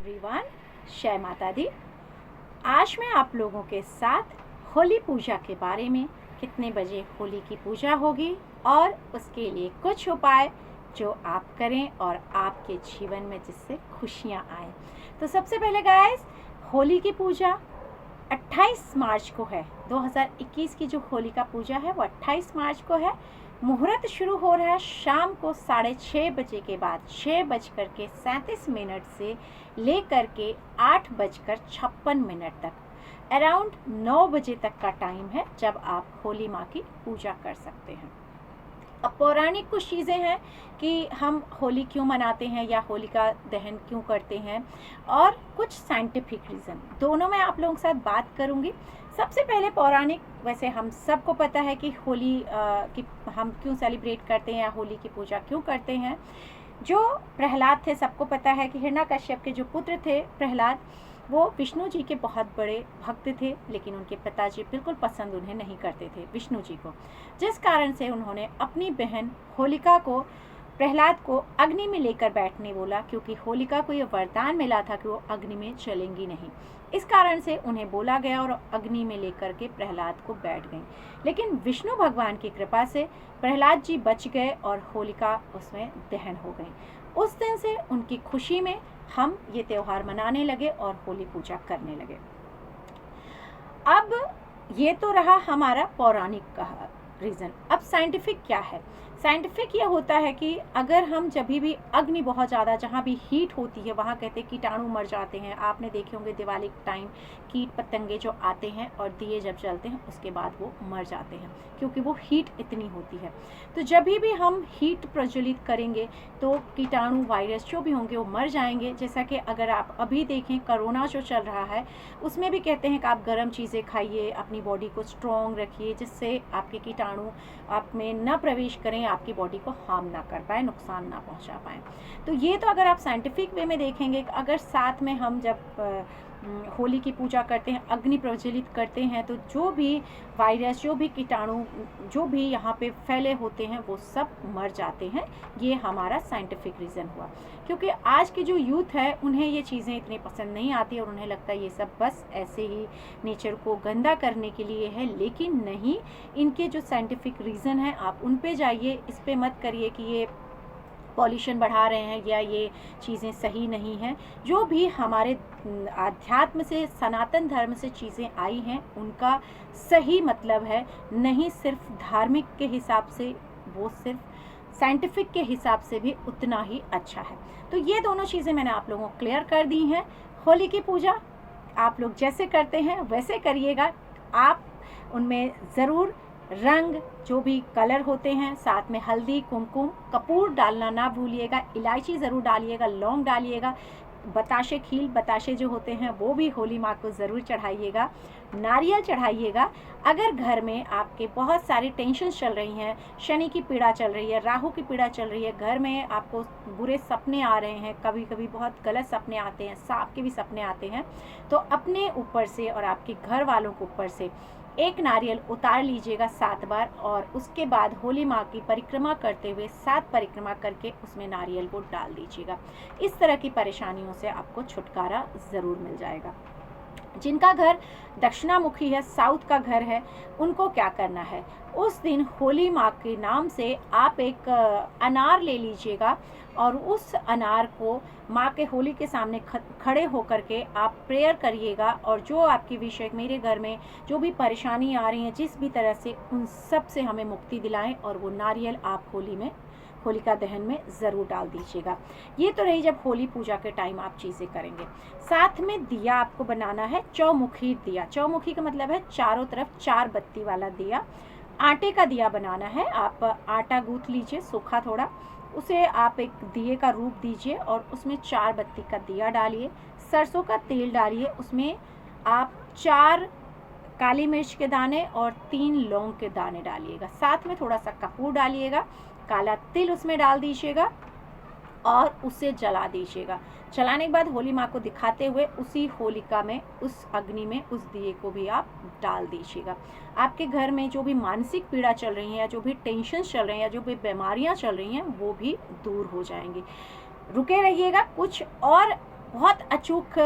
Everyone, जय माता दी। आज मैं आप लोगों के साथ होली पूजा के बारे में, कितने बजे होली की पूजा होगी और उसके लिए कुछ उपाय जो आप करें और आपके जीवन में जिससे खुशियां आए। तो सबसे पहले गाइस, होली की पूजा 28 मार्च को है। 2021 की जो होली का पूजा है वो 28 मार्च को है। मुहूर्त शुरू हो रहा है शाम को 6:30 बजे के बाद 6:37 से लेकर के 8:56 तक, अराउंड 9 बजे तक का टाइम है जब आप होली माँ की पूजा कर सकते हैं। अब पौराणिक कुछ चीज़ें हैं कि हम होली क्यों मनाते हैं या होली का दहन क्यों करते हैं, और कुछ साइंटिफिक रीज़न, दोनों मैं आप लोगों के साथ बात करूंगी। सबसे पहले पौराणिक, वैसे हम सबको पता है कि होली की हम क्यों सेलिब्रेट करते हैं या होली की पूजा क्यों करते हैं। जो प्रहलाद थे, सबको पता है कि हिरण्यकश्यप के जो पुत्र थे प्रहलाद, वो विष्णु जी के बहुत बड़े भक्त थे, लेकिन उनके पिताजी बिल्कुल पसंद उन्हें नहीं करते थे विष्णु जी को, जिस कारण से उन्होंने अपनी बहन होलिका को, प्रहलाद को अग्नि में लेकर बैठने बोला, क्योंकि होलिका को ये वरदान मिला था कि वो अग्नि में चलेंगी नहीं। इस कारण से उन्हें बोला गया और अग्नि में लेकर के प्रहलाद को बैठ गई। लेकिन विष्णु भगवान की कृपा से प्रहलाद जी बच गए और होलिका उसमें दहन हो गई। उस दिन से उनकी खुशी में हम ये त्यौहार मनाने लगे और होली पूजा करने लगे। अब ये तो रहा हमारा पौराणिक का रीज़न। अब साइंटिफिक क्या है? साइंटिफिक ये होता है कि अगर हम जब भी अग्नि बहुत ज़्यादा, जहाँ भी हीट होती है वहाँ कहते हैं कीटाणु मर जाते हैं। आपने देखे होंगे दिवाली के टाइम कीट पतंगे जो आते हैं और दिए जब जलते हैं उसके बाद वो मर जाते हैं, क्योंकि वो हीट इतनी होती है। तो जब भी हम हीट प्रज्वलित करेंगे तो कीटाणु वायरस जो भी होंगे वो मर जाएंगे। जैसा कि अगर आप अभी देखें कोरोना जो चल रहा है उसमें भी कहते हैं कि आप गर्म चीज़ें खाइए, अपनी बॉडी को स्ट्रॉन्ग रखिए, जिससे आपके कीटाणु आप में न प्रवेश करें, आपकी बॉडी को हार्म ना कर पाए, नुकसान ना पहुंचा पाए। तो ये तो अगर आप साइंटिफिक वे में देखेंगे, अगर साथ में हम जब होली की पूजा करते हैं, अग्नि प्रज्वलित करते हैं, तो जो भी वायरस, जो भी कीटाणु जो भी यहाँ पे फैले होते हैं वो सब मर जाते हैं। ये हमारा साइंटिफिक रीज़न हुआ, क्योंकि आज के जो यूथ है उन्हें ये चीज़ें इतनी पसंद नहीं आती और उन्हें लगता है ये सब बस ऐसे ही नेचर को गंदा करने के लिए है। लेकिन नहीं, इनके जो साइंटिफिक रीज़न है आप उन पे जाइए, इस पे मत करिए कि ये पॉल्यूशन बढ़ा रहे हैं या ये चीज़ें सही नहीं हैं। जो भी हमारे आध्यात्म से, सनातन धर्म से चीज़ें आई हैं उनका सही मतलब है, नहीं सिर्फ धार्मिक के हिसाब से, वो सिर्फ साइंटिफिक के हिसाब से भी उतना ही अच्छा है। तो ये दोनों चीज़ें मैंने आप लोगों को क्लियर कर दी हैं। होली की पूजा आप लोग जैसे करते हैं वैसे करिएगा। आप उनमें ज़रूर रंग, जो भी कलर होते हैं, साथ में हल्दी, कुमकुम, कपूर डालना ना भूलिएगा, इलायची ज़रूर डालिएगा, लौंग डालिएगा, बताशे, खील बताशे जो होते हैं वो भी होली माँ को ज़रूर चढ़ाइएगा, नारियल चढ़ाइएगा। अगर घर में आपके बहुत सारी टेंशन चल रही हैं, शनि की पीड़ा चल रही है, राहु की पीड़ा चल रही है, घर में आपको बुरे सपने आ रहे हैं, कभी कभी बहुत गलत सपने आते हैं, सांप के भी सपने आते हैं, तो अपने ऊपर से और आपके घर वालों के ऊपर से एक नारियल उतार लीजिएगा 7 बार, और उसके बाद होली माँ की परिक्रमा करते हुए 7 परिक्रमा करके उसमें नारियल को डाल दीजिएगा। इस तरह की परेशानियों से आपको छुटकारा ज़रूर मिल जाएगा। जिनका घर दक्षिणामुखी है, साउथ का घर है, उनको क्या करना है, उस दिन होली माँ के नाम से आप एक अनार ले लीजिएगा और उस अनार को माँ के होली के सामने खड़े होकर के आप प्रेयर करिएगा, और जो आपकी विषय, मेरे घर में जो भी परेशानी आ रही है जिस भी तरह से, उन सब से हमें मुक्ति दिलाएं, और वो नारियल आप होलिका दहन में ज़रूर डाल दीजिएगा। ये तो रही जब होली पूजा के टाइम आप चीज़ें करेंगे। साथ में दिया आपको बनाना है चौमुखी दिया। चौमुखी का मतलब है चारों तरफ 4 बत्ती वाला दिया। आटे का दिया बनाना है। आप आटा गूंथ लीजिए सूखा थोड़ा, उसे आप एक दिए का रूप दीजिए और उसमें 4 बत्ती का दिया डालिए। सरसों का तेल डालिए, उसमें आप 4 काली मिर्च के दाने और 3 लौंग के दाने डालिएगा। साथ में थोड़ा सा कपूर डालिएगा, काला तिल उसमें डाल दीजिएगा और उसे जला दीजिएगा। जलाने के बाद होली माँ को दिखाते हुए उसी होलिका में, उस अग्नि में उस दिए को भी आप डाल दीजिएगा। आपके घर में जो भी मानसिक पीड़ा चल रही है या जो भी टेंशन चल रही है या जो भी बीमारियाँ चल रही हैं वो भी दूर हो जाएंगी। रुके रहिएगा, कुछ और बहुत अचूक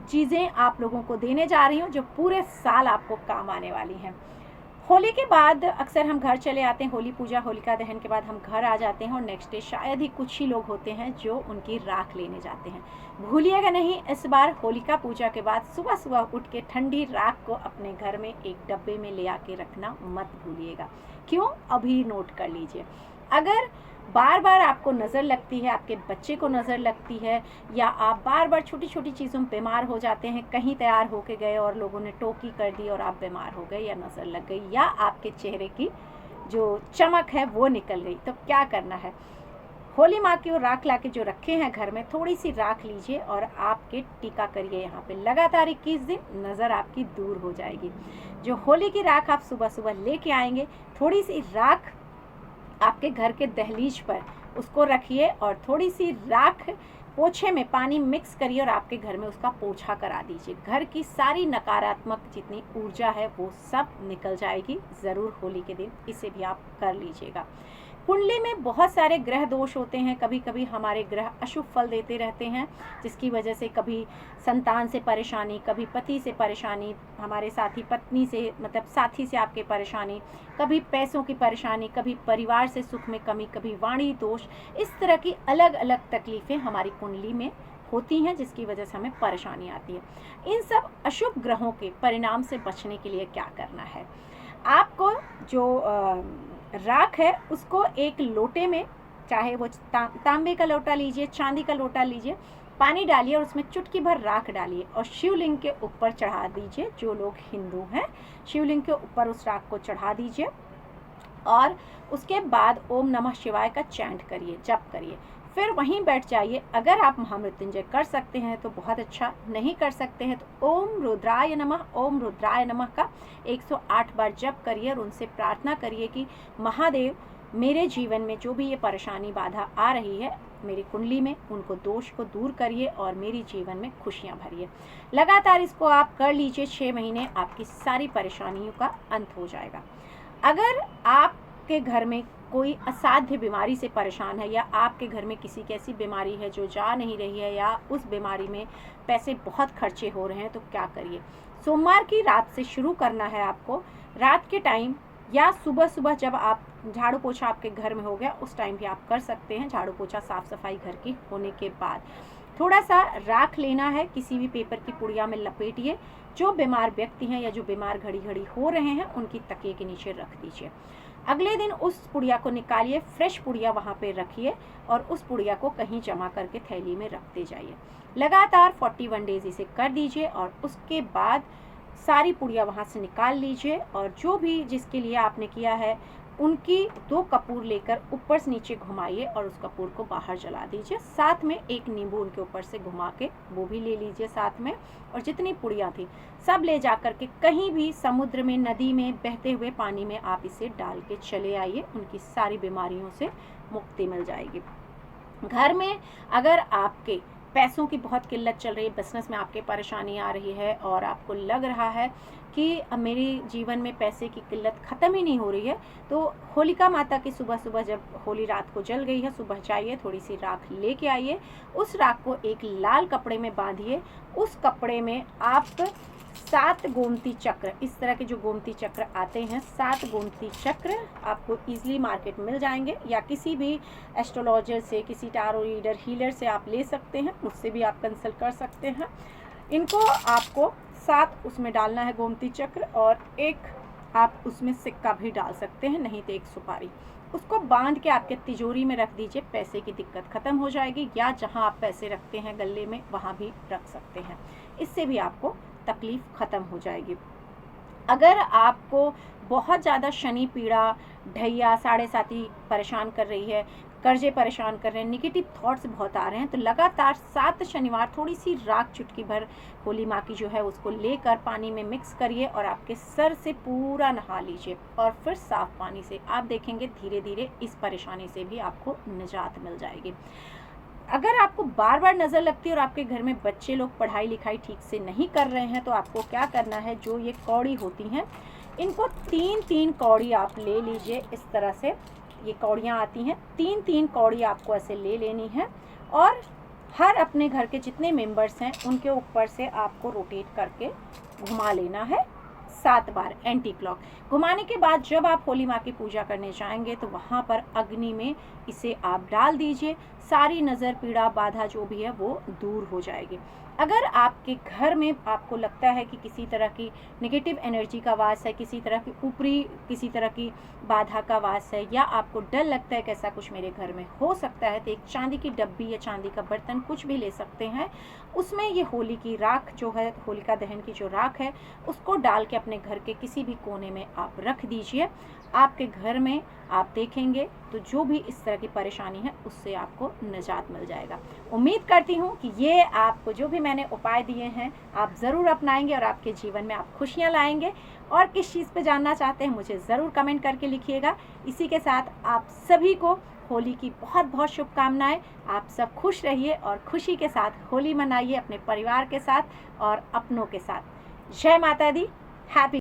चीज़ें आप लोगों को देने जा रही हूँ जो पूरे साल आपको काम आने वाली हैं। होली के बाद अक्सर हम घर चले आते हैं, होली पूजा होलिका दहन के बाद हम घर आ जाते हैं और नेक्स्ट डे शायद ही कुछ ही लोग होते हैं जो उनकी राख लेने जाते हैं। भूलिएगा नहीं, इस बार होलिका पूजा के बाद सुबह सुबह उठ के ठंडी राख को अपने घर में एक डब्बे में ले आके रखना मत भूलिएगा। क्यों? अभी नोट कर लीजिए। अगर बार बार आपको नज़र लगती है, आपके बच्चे को नज़र लगती है, या आप बार बार छोटी छोटी चीज़ों में बीमार हो जाते हैं, कहीं तैयार होके गए और लोगों ने टोकी कर दी और आप बीमार हो गए, या नज़र लग गई, या आपके चेहरे की जो चमक है वो निकल गई, तो क्या करना है? होली माँ की राख ला के जो रखे हैं घर में, थोड़ी सी राख लीजिए और आपके टीका करिए यहाँ पे लगातार 21 दिन, नज़र आपकी दूर हो जाएगी। जो होली की राख आप सुबह सुबह लेके आएंगे, थोड़ी सी राख आपके घर के दहलीज पर उसको रखिए और थोड़ी सी राख पोछे में पानी मिक्स करिए और आपके घर में उसका पोछा करा दीजिए। घर की सारी नकारात्मक जितनी ऊर्जा है वो सब निकल जाएगी। ज़रूर होली के दिन इसे भी आप कर लीजिएगा। कुंडली में बहुत सारे ग्रह दोष होते हैं, कभी कभी हमारे ग्रह अशुभ फल देते रहते हैं, जिसकी वजह से कभी संतान से परेशानी, कभी पति से परेशानी, हमारे साथी पत्नी से मतलब साथी से आपके परेशानी, कभी पैसों की परेशानी, कभी परिवार से सुख में कमी, कभी वाणी दोष, इस तरह की अलग अलग तकलीफ़ें हमारी कुंडली में होती हैं जिसकी वजह से हमें परेशानी आती है। इन सब अशुभ ग्रहों के परिणाम से बचने के लिए क्या करना है? आपको जो राख है उसको एक लोटे में, चाहे वो तांबे का लोटा लीजिए, चांदी का लोटा लीजिए, पानी डालिए और उसमें चुटकी भर राख डालिए और शिवलिंग के ऊपर चढ़ा दीजिए। जो लोग हिंदू हैं, शिवलिंग के ऊपर उस राख को चढ़ा दीजिए और उसके बाद ओम नमः शिवाय का चैंट करिए, जप करिए, फिर वहीं बैठ जाइए। अगर आप महामृत्युंजय कर सकते हैं तो बहुत अच्छा, नहीं कर सकते हैं तो ओम रुद्राय नमः, ओम रुद्राय नमः का 108 बार जप करिए और उनसे प्रार्थना करिए कि महादेव मेरे जीवन में जो भी ये परेशानी बाधा आ रही है मेरी कुंडली में, उनको दोष को दूर करिए और मेरी जीवन में खुशियाँ भरिए। लगातार इसको आप कर लीजिए, 6 महीने आपकी सारी परेशानियों का अंत हो जाएगा। अगर आपके घर में कोई असाध्य बीमारी से परेशान है, या आपके घर में किसी की ऐसी बीमारी है जो जा नहीं रही है, या उस बीमारी में पैसे बहुत खर्चे हो रहे हैं, तो क्या करिए? सोमवार की रात से शुरू करना है आपको। रात के टाइम या सुबह सुबह जब आप झाड़ू पोछा आपके घर में हो गया उस टाइम भी आप कर सकते हैं। झाड़ू पोछा साफ सफाई घर की होने के बाद थोड़ा सा राख लेना है, किसी भी पेपर की पुड़िया में लपेटिए। जो बीमार व्यक्ति हैं या जो बीमार घड़ी घड़ी हो रहे हैं उनकी तकिए के नीचे रख दीजिए। अगले दिन उस पुड़िया को निकालिए, फ्रेश पुड़िया वहाँ पे रखिए और उस पुड़िया को कहीं जमा करके थैली में रखते जाइए। लगातार 41 डेज इसे कर दीजिए और उसके बाद सारी पुड़िया वहाँ से निकाल लीजिए और जो भी जिसके लिए आपने किया है उनकी 2 कपूर लेकर ऊपर से नीचे घुमाइए और उस कपूर को बाहर जला दीजिए। साथ में एक नींबू उनके ऊपर से घुमा के वो भी ले लीजिए साथ में। और जितनी पुड़िया थी सब ले जा कर के कहीं भी समुद्र में, नदी में, बहते हुए पानी में आप इसे डाल के चले आइए। उनकी सारी बीमारियों से मुक्ति मिल जाएगी। घर में अगर आपके पैसों की बहुत किल्लत चल रही है, बिजनेस में आपके परेशानी आ रही है और आपको लग रहा है कि अब मेरे जीवन में पैसे की किल्लत ख़त्म ही नहीं हो रही है, तो होलिका माता की सुबह सुबह जब होली रात को जल गई है, सुबह जाइए, थोड़ी सी राख लेके आइए। उस राख को एक लाल कपड़े में बांधिए। उस कपड़े में आप 7 गोमती चक्र, इस तरह के जो गोमती चक्र आते हैं, 7 गोमती चक्र आपको ईजिली मार्केट मिल जाएंगे या किसी भी एस्ट्रोलॉजर से, किसी टारो रीडर, हीलर से आप ले सकते हैं, मुझसे भी आप कंसल्ट कर सकते हैं। इनको आपको 7 उसमें डालना है गोमती चक्र, और एक आप उसमें सिक्का भी डाल सकते हैं, नहीं तो एक सुपारी। उसको बांध के आपके तिजोरी में रख दीजिए, पैसे की दिक्कत ख़त्म हो जाएगी। या जहां आप पैसे रखते हैं गले में वहां भी रख सकते हैं, इससे भी आपको तकलीफ़ ख़त्म हो जाएगी। अगर आपको बहुत ज़्यादा शनि पीड़ा, ढैया, साढ़े साथी परेशान कर रही है, कर्जे परेशान कर रहे हैं, निगेटिव थॉट्स बहुत आ रहे हैं, तो लगातार 7 शनिवार थोड़ी सी राख चुटकी भर होली माँ की जो है उसको लेकर पानी में मिक्स करिए और आपके सर से पूरा नहा लीजिए और फिर साफ़ पानी से। आप देखेंगे धीरे धीरे इस परेशानी से भी आपको निजात मिल जाएगी। अगर आपको बार बार नज़र लगती है और आपके घर में बच्चे लोग पढ़ाई लिखाई ठीक से नहीं कर रहे हैं, तो आपको क्या करना है, जो ये कौड़ी होती हैं इनको 3-3 कौड़ी आप ले लीजिए। इस तरह से ये कौड़ियाँ आती हैं, 3-3 कौड़ी आपको ऐसे ले लेनी है और हर अपने घर के जितने मेंबर्स हैं उनके ऊपर से आपको रोटेट करके घुमा लेना है 7 बार एंटी क्लॉक। घुमाने के बाद जब आप होली माँ की पूजा करने जाएंगे तो वहाँ पर अग्नि में इसे आप डाल दीजिए। सारी नज़र, पीड़ा, बाधा जो भी है वो दूर हो जाएगी। अगर आपके घर में आपको लगता है कि किसी तरह की नेगेटिव एनर्जी का वास है, किसी तरह की ऊपरी किसी तरह की बाधा का वास है, या आपको डर लगता है कि ऐसा कुछ मेरे घर में हो सकता है, तो एक चांदी की डब्बी या चांदी का बर्तन कुछ भी ले सकते हैं। उसमें ये होली की राख जो है, होलिका दहन की जो राख है, उसको डाल के अपने घर के किसी भी कोने में आप रख दीजिए। आपके घर में आप देखेंगे तो जो भी इस तरह की परेशानी है उससे आपको निजात मिल जाएगा। उम्मीद करती हूँ कि ये आपको जो भी मैंने उपाय दिए हैं आप ज़रूर अपनाएंगे और आपके जीवन में आप खुशियाँ लाएंगे। और किस चीज़ पे जानना चाहते हैं मुझे ज़रूर कमेंट करके लिखिएगा। इसी के साथ आप सभी को होली की बहुत बहुत शुभकामनाएं। आप सब खुश रहिए और खुशी के साथ होली मनाइए अपने परिवार के साथ और अपनों के साथ। जय माता दी। हैप्पी